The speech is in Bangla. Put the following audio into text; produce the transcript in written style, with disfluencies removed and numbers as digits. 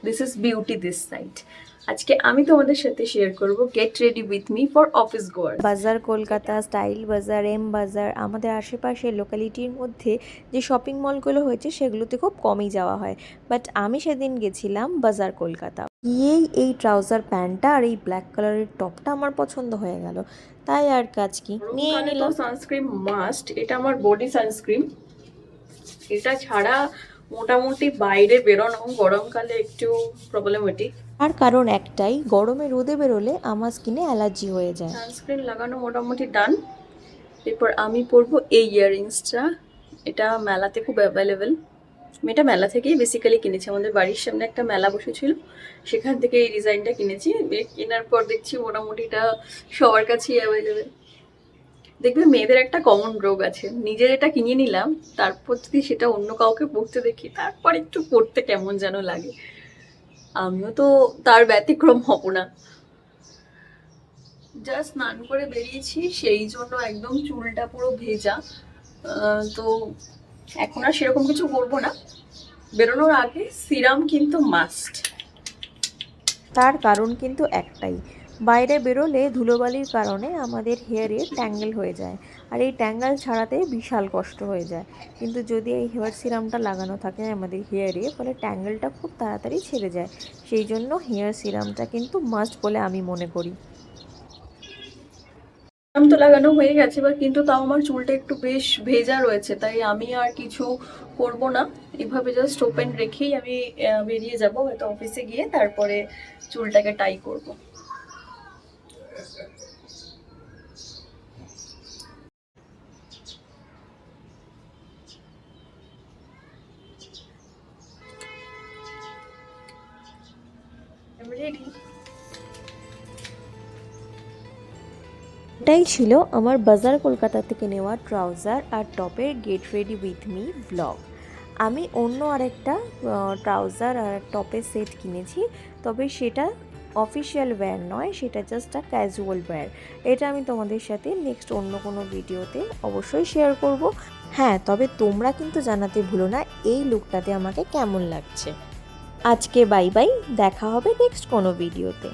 This is beauty this side. আজকে আমি তোমাদের সাথে শেয়ার করব get ready with me for office গোয়ার। বাজার কলকাতা, স্টাইল বাজার, এম বাজার, আমাদের আশেপাশের লোকালিটির মধ্যে যে শপিং মলগুলো হয়েছে সেগুলোতে খুব কমই যাওয়া হয়। বাট আমি সেদিন গেছিলাম বাজার কলকাতা। গিয়েই এই ট্রাউজার প্যান্টটা আর এই ব্ল্যাক কালারের টপটা আমার পছন্দ হয়ে গেল, তাই আর কাজ কি, নিয়ে গরমকালে তো নিলাম। Sunscreen must. এটা আমার বডি সানস্ক্রিন। এটা ছাড়া মোটামুটি বাইরে বেরোনো গরমকালে একটু প্রবলেমেটিক। আর কারণ একটাই, গরমে রোদে বেরোলে আমার স্কিনে অ্যালার্জি হয়ে যায়। সানস্ক্রিন লাগানো মোটামুটি ডান। এরপর আমি পরবো এই ইয়াররিংসটা। এটা মেলাতে খুব অ্যাভেলেবেল। আমি এটা মেলা থেকেই বেসিক্যালি কিনেছি। আমাদের বাড়ির সামনে একটা মেলা বসেছিল, সেখান থেকে এই ডিজাইনটা কিনেছি। কেনার পর দেখছি মোটামুটি এটা সবার কাছেই অ্যাভেলেবেল। দেখবে মেয়েদের একটা কমন রোগ আছে, নিজের এটা কিনে নিলাম, তারপর যদি সেটা অন্য কাউকে পরতে দেখি তারপর একটু পরতে কেমন যেন লাগে। আমিও তো তার ব্যতিক্রম হব না। জাস্ট স্নান করে বেরিয়েছি, সেই জন্য একদম চুলটা পুরো ভেজা। তো এখন আর সেরকম কিছু করবো না। বেরোনোর আগে সিরাম কিন্তু মাস্ট। তার কারণ কিন্তু একটাই, বাইরে বেরোলে ধুলোবালির কারণে আমাদের হেয়ারে ট্যাঙ্গেল হয়ে যায়, আর এই ট্যাঙ্গেল ছাড়াতে বিশাল কষ্ট হয়ে যায়। কিন্তু যদি এই হেয়ার সিরামটা লাগানো থাকে আমাদের হেয়ারে, ফলে ট্যাঙ্গেলটা খুব তাড়াতাড়ি ছেড়ে যায়। সেই জন্য হেয়ার সিরামটা কিন্তু মাস্ট বলে আমি মনে করি। সিরাম তো লাগানো হয়ে গেছে, এবার কিন্তু তাও আমার চুলটা একটু বেশ ভেজা রয়েছে, তাই আমি আর কিছু করব না। এভাবে জাস্ট ওপেন রেখেই আমি বেরিয়ে যাব, হয়তো অফিসে গিয়ে তারপরে চুলটাকে টাই করব। রেডি। এটাই ছিল আমার বাজার কলকাতা থেকে নেওয়া ট্রাউজার আর টপের get ready with me blog. আমি অন্য আরেকটা ট্রাউজার আর টপের সেট কিনেছি, তবে সেটা অফিসিয়াল ওয়্যার নয়, সেটা জাস্ট আ ক্যাজুয়াল ওয়্যার। এটা আমি তোমাদের সাথে নেক্সট অন্য কোনো ভিডিওতে অবশ্যই শেয়ার করব। হ্যাঁ, তবে তোমরা কিন্তু জানাতে ভুলো না এই লুকটাতে আমাকে কেমন লাগছে। আজকে বাই বাই, দেখা হবে নেক্সট কোনো ভিডিওতে।